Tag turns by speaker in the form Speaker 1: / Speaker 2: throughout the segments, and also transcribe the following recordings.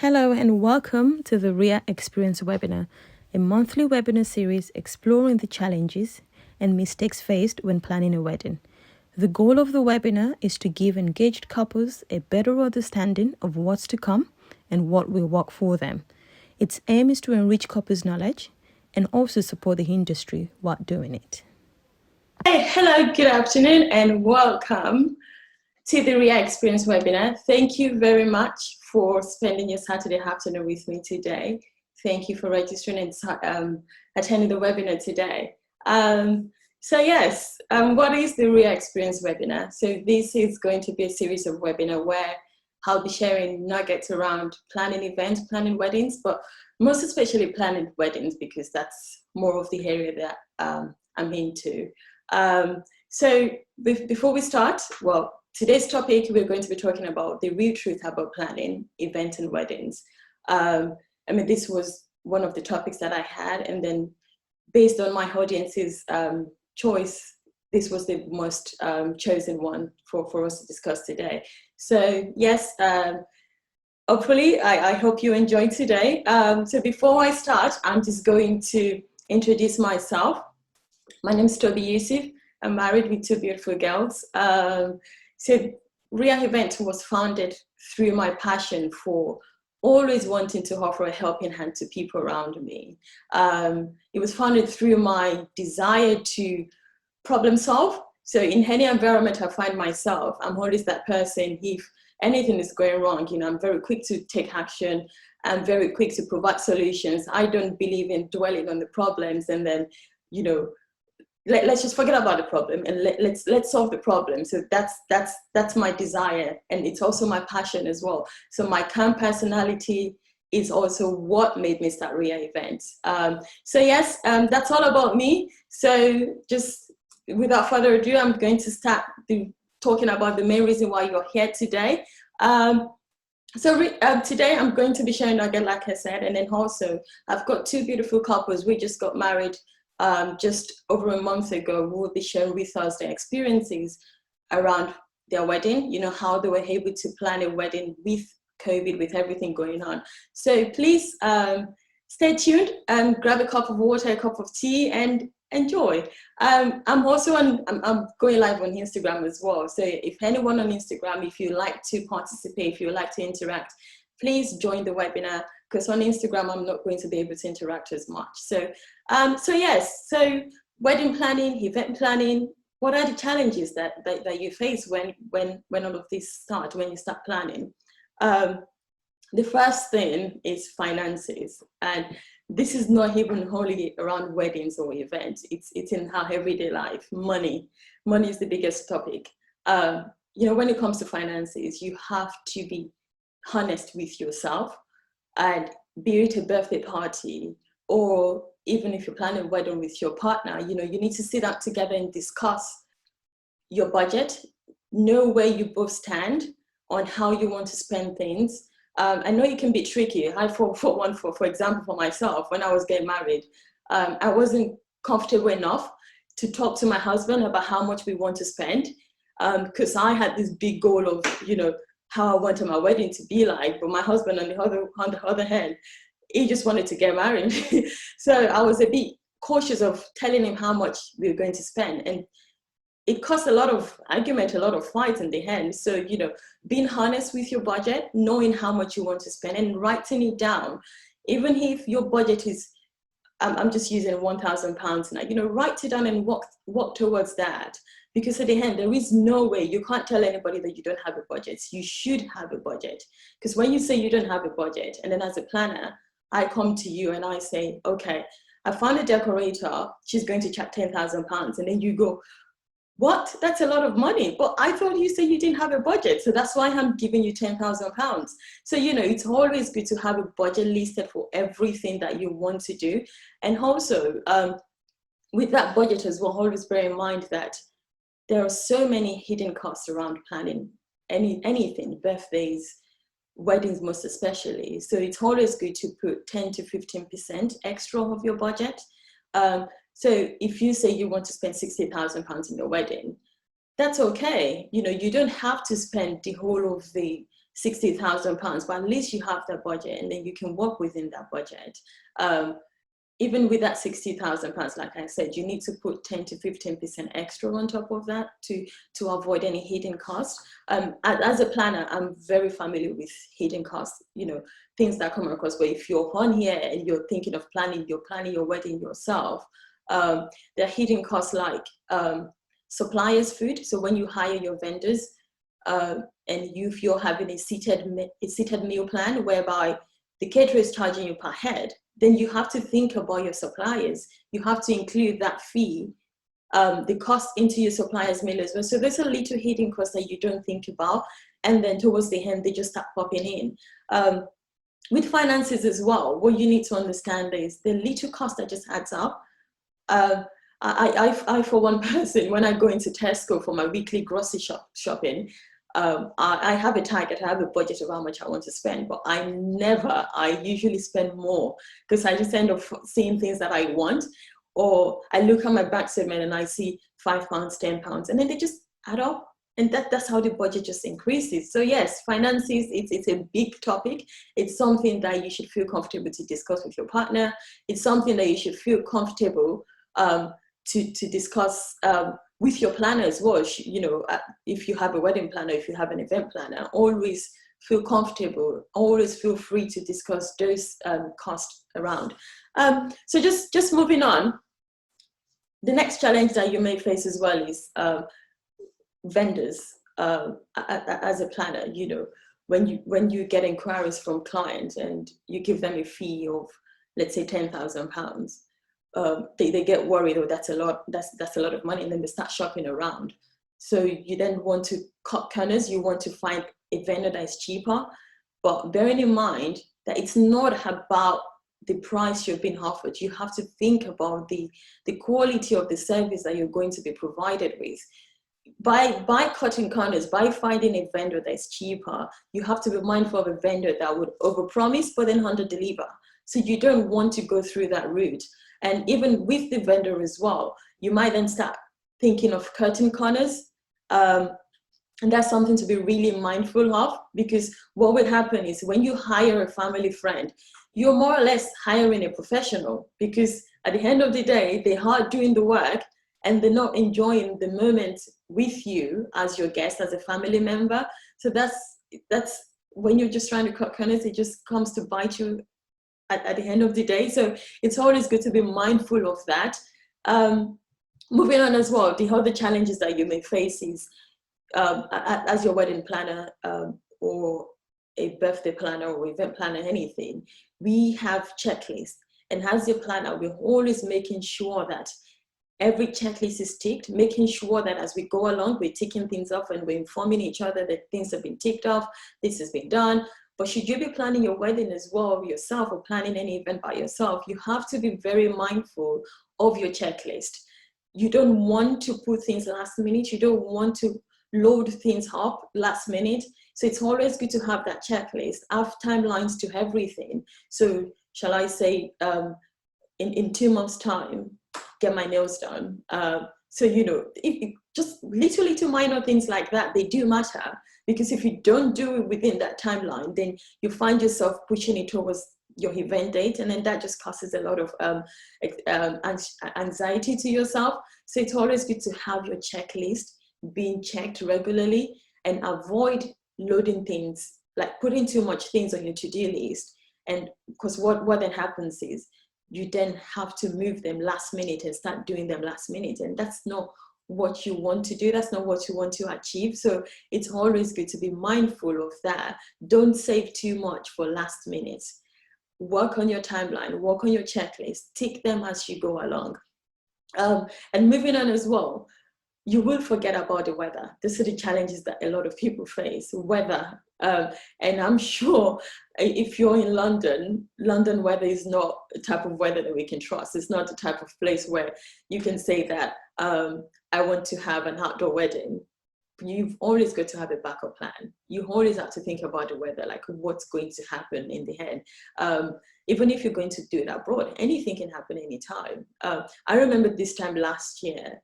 Speaker 1: Hello and welcome to the RIAH Experience Webinar, a monthly webinar series exploring the challenges and mistakes faced when planning a wedding. The goal of the webinar is to give engaged couples a better understanding of what's to come and what will work for them. Its aim is to enrich couples' knowledge and also support the industry while doing it.
Speaker 2: Hey, hello, good afternoon and welcome to the RIAH Experience Webinar. Thank you very much for spending your Saturday afternoon with me today. Thank you for registering and attending the webinar today. What is the RIAH Experience Webinar? So this is going to be a series of webinars where I'll be sharing nuggets around planning events, planning weddings, but most especially planning weddings because that's more of the area that I'm into. Before we start, today's topic, we're going to be talking about the real truth about planning events and weddings. This was one of the topics that I had, and then based on my audience's choice, this was the most chosen one for us to discuss today. So yes, hopefully, I hope you enjoyed today. So before I start, I'm just going to introduce myself. My name is Tobi Yusuf. I'm married with two beautiful girls. So RIAH Event was founded through my passion for always wanting to offer a helping hand to people around me. It was founded through my desire to problem solve. So in any environment I find myself, I'm always that person. If anything is going wrong, I'm very quick to take action. I'm very quick to provide solutions. I don't believe in dwelling on the problems and then, let's just forget about the problem and let's solve the problem. So that's my desire, and it's also my passion as well. So my calm personality is also what made me start RIAH Events. That's all about me. So just without further ado, I'm going to start talking about the main reason why you're here today. Today I'm going to be sharing again, like I said, and then also I've got two beautiful couples. We just got married just over a month ago. We will be sharing with us their experiences around their wedding, how they were able to plan a wedding with COVID, with everything going on. So please stay tuned and grab a cup of water, a cup of tea, and enjoy. I'm going live on Instagram as well. So if anyone on Instagram, if you like to participate, if you like to interact, please join the webinar, because on Instagram, I'm not going to be able to interact as much. So wedding planning, event planning, what are the challenges that you face when all of this start, when you start planning? The first thing is finances. And this is not even only around weddings or events. It's in our everyday life. Money is the biggest topic. When it comes to finances, you have to be honest with yourself, and be it a birthday party or even if you're planning a wedding with your partner, you need to sit down together and discuss your budget, know where you both stand on how you want to spend things. I know it can be tricky. For example, for myself, when I was getting married, I wasn't comfortable enough to talk to my husband about how much we want to spend, because I had this big goal of, how I wanted my wedding to be like, but my husband on the other hand, he just wanted to get married. So I was a bit cautious of telling him how much we were going to spend, and it caused a lot of argument, a lot of fights in the end. So, being honest with your budget, knowing how much you want to spend and writing it down, even if your budget is, I'm just using £1,000 now, write it down and work towards that. Because at the end, there is no way, you can't tell anybody that you don't have a budget. You should have a budget. Because when you say you don't have a budget, and then as a planner, I come to you and I say, okay, I found a decorator, she's going to charge £10,000. And then you go, what? That's a lot of money. But I thought you said you didn't have a budget. So that's why I'm giving you £10,000. So, it's always good to have a budget listed for everything that you want to do. And also, with that budget as well, always bear in mind that there are so many hidden costs around planning anything, birthdays, weddings most especially. So it's always good to put 10 to 15% extra of your budget. So if you say you want to spend £60,000 in your wedding, that's okay. You don't have to spend the whole of the £60,000, but at least you have that budget, and then you can work within that budget. Even with that £60,000, like I said, you need to put 10 to 15% extra on top of that to avoid any hidden costs. As a planner, I'm very familiar with hidden costs, you know, things that come across where if you're on here and you're thinking of planning your wedding yourself, there are hidden costs like suppliers' food. So when you hire your vendors, and if you're having a seated meal plan whereby the caterer is charging you per head, then you have to think about your suppliers. You have to include that fee, the cost into your supplier's meal as well. So there's a little hidden cost that you don't think about, and then towards the end, they just start popping in. With finances as well, what you need to understand is the little cost that just adds up. I, for one person, when I go into Tesco for my weekly grocery shopping, I have a target, I have a budget of how much I want to spend, but I usually spend more because I just end up seeing things that I want, or I look at my bank statement and I see £5, £10, and then they just add up. And that's how the budget just increases. So yes, finances, it's a big topic. It's something that you should feel comfortable to discuss with your partner. It's something that you should feel comfortable to discuss with your planner as well. You know, if you have a wedding planner, if you have an event planner, always feel comfortable, always feel free to discuss those costs around. So just moving on, the next challenge that you may face as well is vendors. As a planner, you know, when you get inquiries from clients and you give them a fee of, let's say, £10,000, they get worried, oh, that's a lot of money, and then they start shopping around. So you then want to cut corners, you want to find a vendor that is cheaper, but bearing in mind that it's not about the price you're being offered. You have to think about the quality of the service that you're going to be provided with. By cutting corners, by finding a vendor that's cheaper, you have to be mindful of a vendor that would overpromise but then under-deliver. So you don't want to go through that route. And even with the vendor as well, you might then start thinking of cutting corners. And that's something to be really mindful of, because what will happen is when you hire a family friend, you're more or less hiring a professional, because at the end of the day, they are doing the work and they're not enjoying the moment with you as your guest, as a family member. So that's when you're just trying to cut corners, it just comes to bite you at the end of the day. So it's always good to be mindful of that. Moving on as well, the other challenges that you may face is, as your wedding planner or a birthday planner or event planner, anything, we have checklists. And as your planner, we're always making sure that every checklist is ticked, making sure that as we go along, we're ticking things off and we're informing each other that things have been ticked off, this has been done. But should you be planning your wedding as well yourself, or planning any event by yourself, you have to be very mindful of your checklist. You don't want to put things last minute. You don't want to load things up last minute. So it's always good to have that checklist, have timelines to everything. So shall I say, in 2 months' time, get my nails done. So, you know, just little minor things like that, they do matter, because if you don't do it within that timeline, then you find yourself pushing it towards your event date, and then that just causes a lot of anxiety to yourself. So it's always good to have your checklist being checked regularly, and avoid loading things, like putting too much things on your to-do list. And because what then happens is you then have to move them last minute and start doing them last minute, and that's not what you want to do. That's not what you want to achieve. So it's always good to be mindful of that. Don't save too much for last minute. Work on your timeline, work on your checklist, tick them as you go along. And moving on as well, you will forget about the weather. These are the challenges that a lot of people face, weather. And I'm sure if you're in London, London weather is not a type of weather that we can trust. It's not the type of place where you can say that I want to have an outdoor wedding. You've always got to have a backup plan. You always have to think about the weather, like what's going to happen in the head. Even if you're going to do it abroad, anything can happen anytime. I remember this time last year,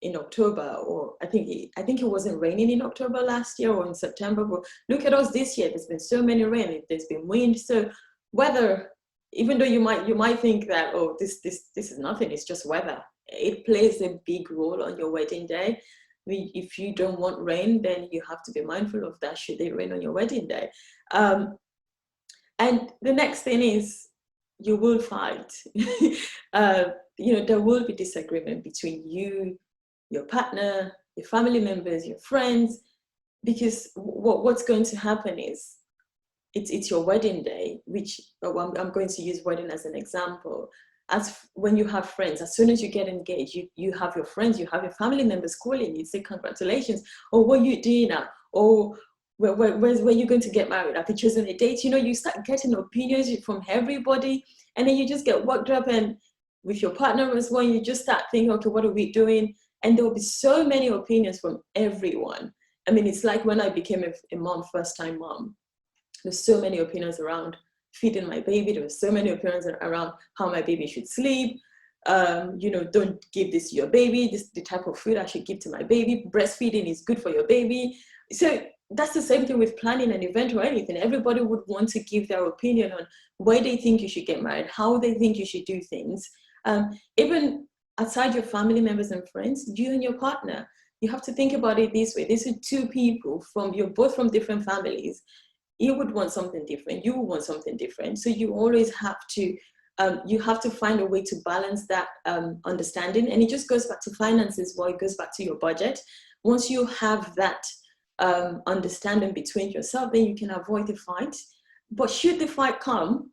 Speaker 2: in October, or I think it wasn't raining in October last year or in September, but look at us this year. There's been so many rain, there's been wind. So weather, even though you might think that, oh, this is nothing, it's just weather, it plays a big role on your wedding day. I mean, if you don't want rain, then you have to be mindful of that should it rain on your wedding day. And the next thing is, you will fight. There will be disagreement between you, your partner, your family members, your friends, because what's going to happen is, it's your wedding day, which I'm going to use wedding as an example. As when you have friends, as soon as you get engaged, you have your friends, you have your family members calling you, say congratulations, or what are you doing now, or where you going to get married? Have you chosen a date? You start getting opinions from everybody, and then you just get worked up, and with your partner as well, you just start thinking, okay, what are we doing? And there will be so many opinions from everyone. I mean, it's like when I became a mom, first-time mom, there's so many opinions around feeding my baby. There were so many opinions around how my baby should sleep. Don't give this to your baby. This is the type of food I should give to my baby. Breastfeeding is good for your baby. So that's the same thing with planning an event or anything. Everybody would want to give their opinion on why they think you should get married, how they think you should do things. Even outside your family members and friends, you and your partner, you have to think about it this way. These are two people you're both from different families. You would want something different. You would want something different. So you always have to, find a way to balance that understanding. And it just goes back to finances, it goes back to your budget. Once you have that understanding between yourself, then you can avoid the fight. But should the fight come,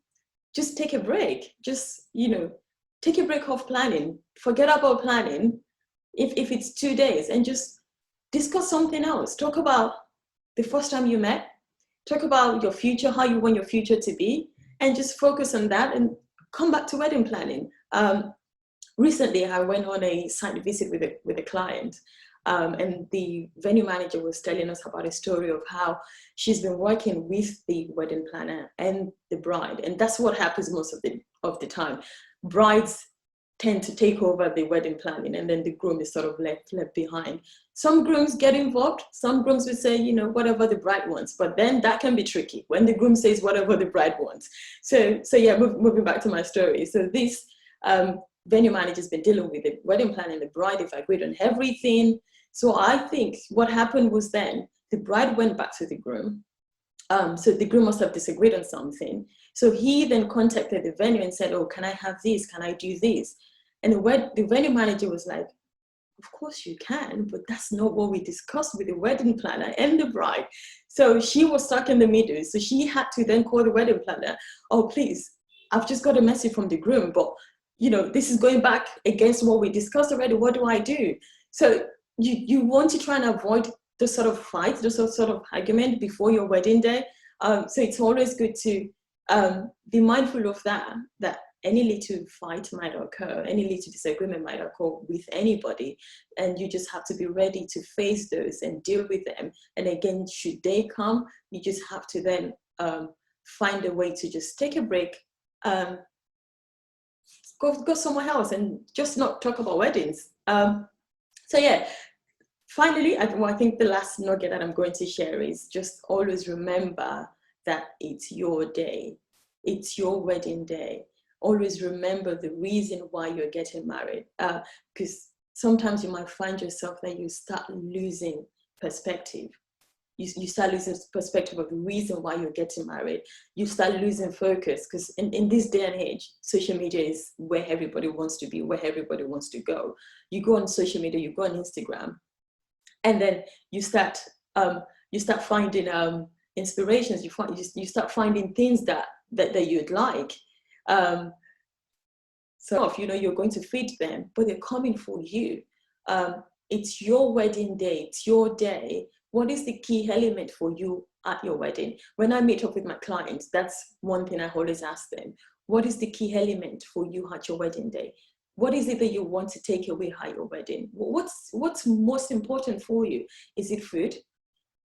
Speaker 2: just take a break. Just, take a break off planning. Forget about planning if it's 2 days, and just discuss something else. Talk about the first time you met. Talk about your future, how you want your future to be, and just focus on that and come back to wedding planning. Recently, I went on a site visit with a client, and the venue manager was telling us about a story of how she's been working with the wedding planner and the bride. And that's what happens most of the time. Brides tend to take over the wedding planning, and then the groom is sort of left behind. Some grooms get involved. Some grooms will say, whatever the bride wants, but then that can be tricky when the groom says whatever the bride wants. So yeah, moving back to my story. So this venue manager's been dealing with the wedding planner and the bride. They've agreed on everything. So I think what happened was, then the bride went back to the groom. So the groom must have disagreed on something. So he then contacted the venue and said, oh, can I have this? Can I do this? And the venue manager was like, of course you can, but that's not what we discussed with the wedding planner and the bride. So she was stuck in the middle. So she had to then call the wedding planner. Oh, please, I've just got a message from the groom, but this is going back against what we discussed already. What do I do? So you want to try and avoid those sort of fights, those sort of argument before your wedding day. So it's always good to be mindful of that any little fight might occur, any little disagreement might occur with anybody, and you just have to be ready to face those and deal with them. And again, should they come, you just have to then find a way to just take a break, go somewhere else, and just not talk about weddings. So yeah, finally, I think the last nugget that I'm going to share is just always remember that it's your day. It's your wedding day. Always remember the reason why you're getting married. Because sometimes you might find yourself that you start losing perspective. You start losing perspective of the reason why you're getting married. You start losing focus, because in this day and age, social media is where everybody wants to be, where everybody wants to go. You go on social media, you go on Instagram, and then you start finding inspirations. You start finding things that you'd like. So you're going to feed them, but they're coming for you. It's your wedding day. It's your day. What is the key element for you at your wedding? When I meet up with my clients, that's one thing I always ask them. What is the key element for you at your wedding day? What is it that you want to take away at your wedding? What's most important for you? Is it food?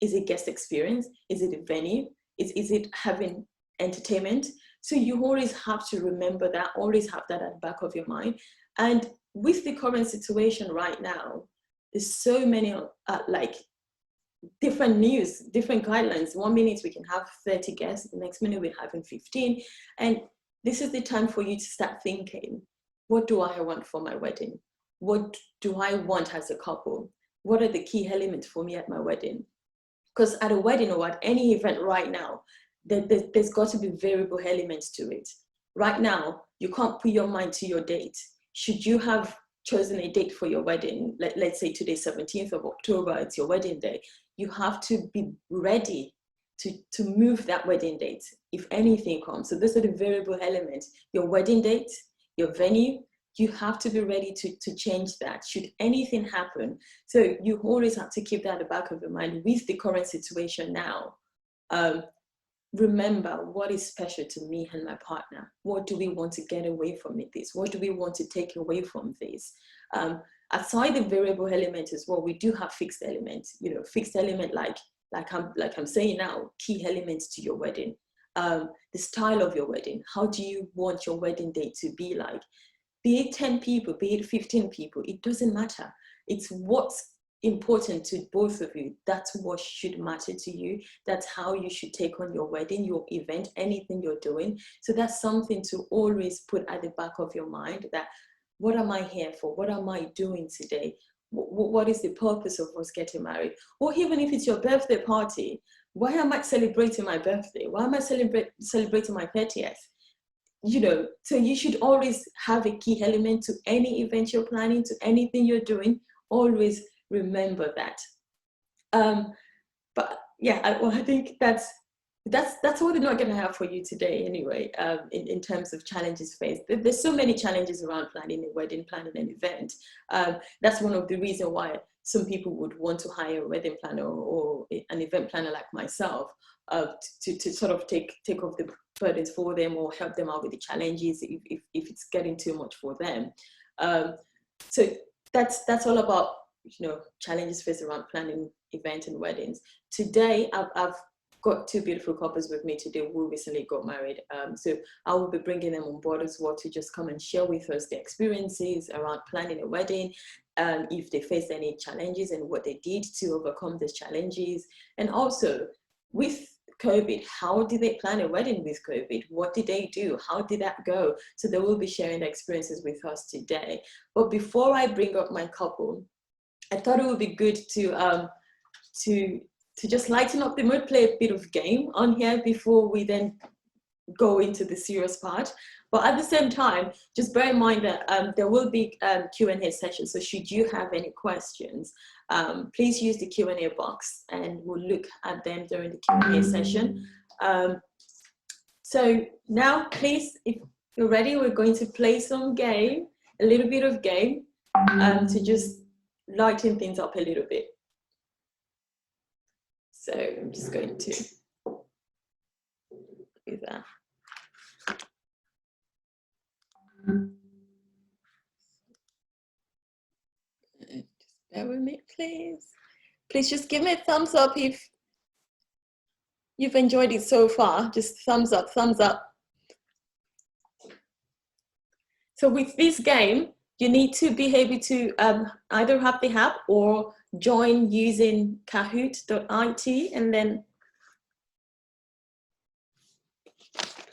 Speaker 2: Is it guest experience? Is it a venue? Is it having entertainment? So you always have to remember that, always have that at the back of your mind. And with the current situation right now, there's so many like different news, different guidelines. 1 minute we can have 30 guests, the next minute we're having 15. And this is the time for you to start thinking, what do I want for my wedding? What do I want as a couple? What are the key elements for me at my wedding? Because at a wedding or at any event right now, there's got to be variable elements to it. Right now, you can't put your mind to your date. Should you have chosen a date for your wedding, let's say today, 17th of October, it's your wedding day, you have to be ready to move that wedding date if anything comes. So those are the variable elements. Your wedding date, your venue, you have to be ready to change that should anything happen. So you always have to keep that at the back of your mind with the current situation now. Remember, what is special to me and my partner? What do we want to get away from this? What do we want to take away from this? Aside the variable element as well, we do have fixed elements. You know, fixed element like I'm saying now, key elements to your wedding. The style of your wedding. How do you want your wedding day to be like? Be it 10 people, be it 15 people, it doesn't matter. It's what's important to both of you. That's what should matter to you. That's how you should take on your wedding, your event, anything you're doing. So that's something to always put at the back of your mind, that what am I here for? What am I doing today? What is the purpose of us getting married? Or even if it's your birthday party, why am I celebrating my birthday? Why am I celebrating my 30th? You know, so you should always have a key element to any event you're planning, to anything you're doing. Always remember that. But yeah, I think that's what we're not going to have for you today anyway, in terms of challenges faced. There's so many challenges around planning a wedding, planning an event. That's one of the reasons why some people would want to hire a wedding planner or an event planner like myself, to sort of take off the burdens for them or help them out with the challenges if it's getting too much for them. So that's all about, you know, challenges faced around planning events and weddings. Today, I've got two beautiful couples with me today who recently got married. So I will be bringing them on board as well to just come and share with us their experiences around planning a wedding, if they faced any challenges and what they did to overcome these challenges. And also with COVID, how did they plan a wedding with COVID? What did they do? How did that go? So they will be sharing their experiences with us today. But before I bring up my couple, I thought it would be good to just lighten up the mood, play a bit of game on here before we then go into the serious part. But at the same time, just bear in mind that there will be Q&A sessions. So should you have any questions, please use the Q&A box and we'll look at them during the Q&A session. So now, please, if you're ready, we're going to play some game, a little bit of game, to just lighten things up a little bit. So I'm just going to do that. Just bear with me, please. Please just give me a thumbs up if you've enjoyed it so far. Just thumbs up, thumbs up. So with this game, you need to be able to either have the app or join using kahoot.it and then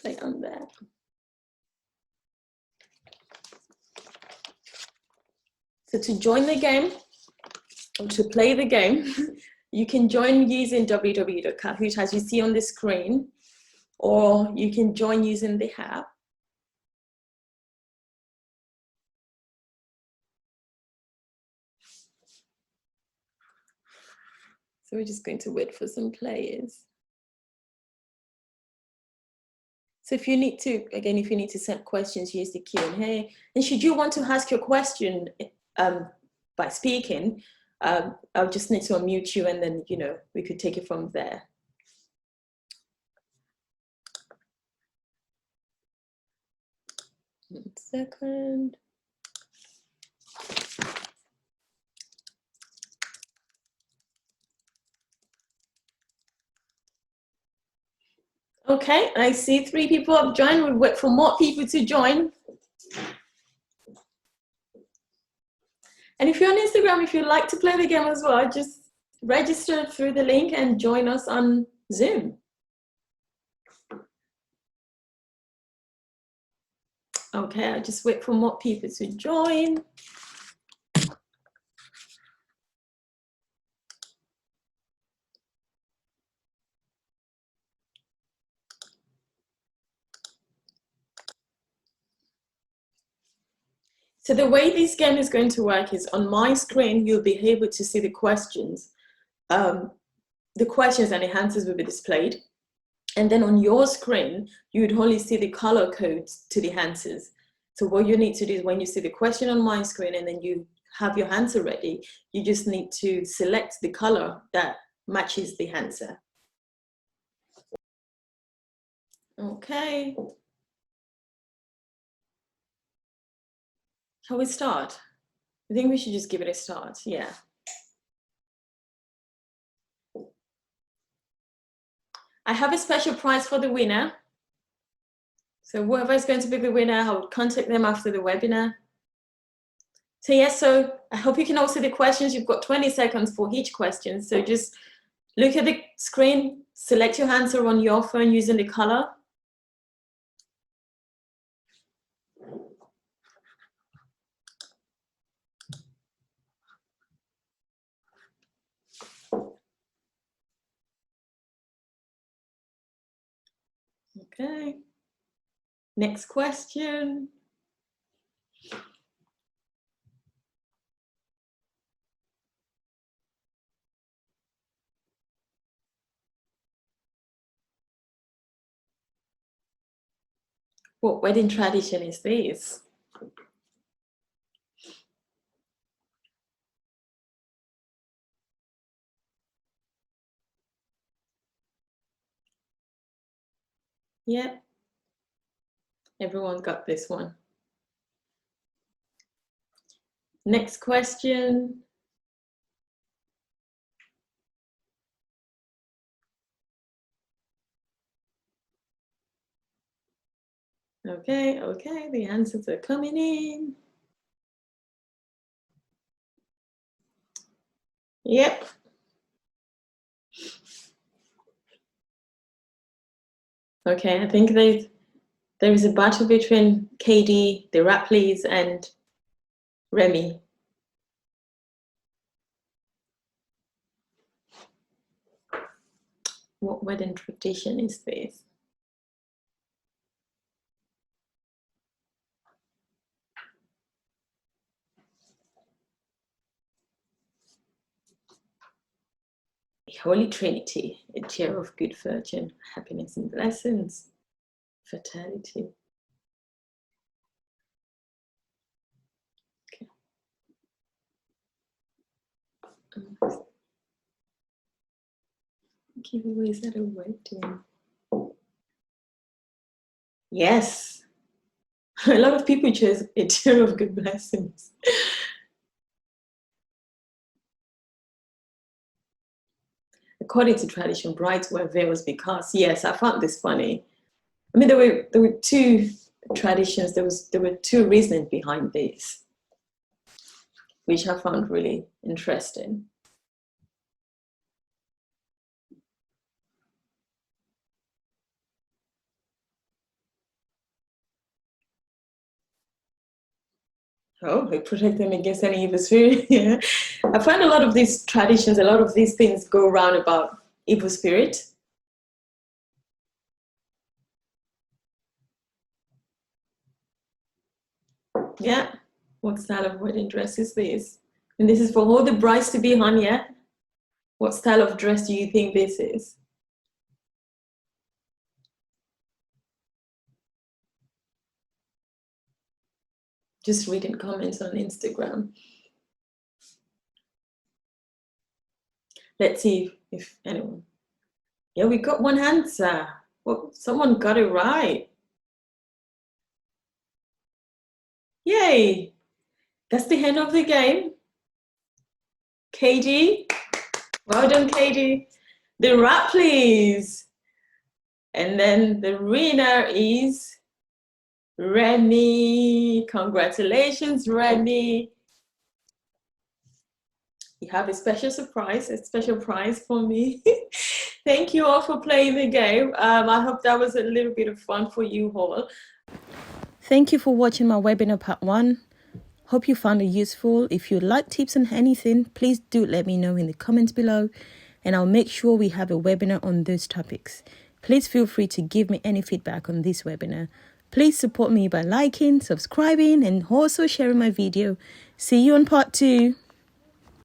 Speaker 2: play on there. So to join the game or to play the game, you can join using www.kahoot as you see on the screen, or you can join using the app. So we're just going to wait for some players. So if you need to, again, if you need to send questions, use the Q&A. And should you want to ask your question by speaking, I'll just need to unmute you and then, you know, we could take it from there. One second. Okay, I see 3 people have joined. We'll wait for more people to join. And if you're on Instagram, if you'd like to play the game as well, just register through the link and join us on Zoom. Okay, I'll just wait for more people to join. So the way this game is going to work is on my screen, you'll be able to see the questions. The questions and the answers will be displayed. And then on your screen, you would only see the color codes to the answers. So what you need to do is when you see the question on my screen and then you have your answer ready, you just need to select the color that matches the answer. Okay. Shall we start? I think we should just give it a start, yeah. I have a special prize for the winner. So whoever is going to be the winner, I will contact them after the webinar. So yes, so I hope you can all see the questions. You've got 20 seconds for each question. So just look at the screen, select your answer on your phone using the color. Okay. Next question. What wedding tradition is this? Yep. Everyone got this one. Next question. Okay, okay, the answers are coming in. Yep. Okay, I think there is a battle between KD, the Rapleys, and Remy. What wedding tradition is this? The Holy Trinity, a chair of good fortune, happiness and blessings, fertility. Okay. Giveaways at a wedding. Yes. A lot of people chose a chair of good blessings. According to tradition, brides wear veils because, yes, I found this funny. I mean, there were two traditions, there were two reasons behind this, which I found really interesting. Oh, they protect them against any evil spirit. Yeah. I find a lot of these traditions, a lot of these things go around about evil spirit. Yeah. What style of wedding dress is this? And this is for all the brides to be on, yeah? What style of dress do you think this is? Just reading comments on Instagram. Let's see if anyone. Yeah, we got one answer. Well, someone got it right. Yay! That's the end of the game. KD, well done, KD. The rap, please. And then the winner is Remy. Congratulations, Remy. you have a special surprise, a special prize for me. Thank you all for playing the game. I hope that was a little bit of fun for you all.
Speaker 1: Thank you for watching my webinar part 1. Hope you found it useful. If you'd like tips on anything, please do let me know in the comments below, and I'll make sure we have a webinar on those topics. Please feel free to give me any feedback on this webinar. Please support me by liking, subscribing, and also sharing my video. See you on part 2.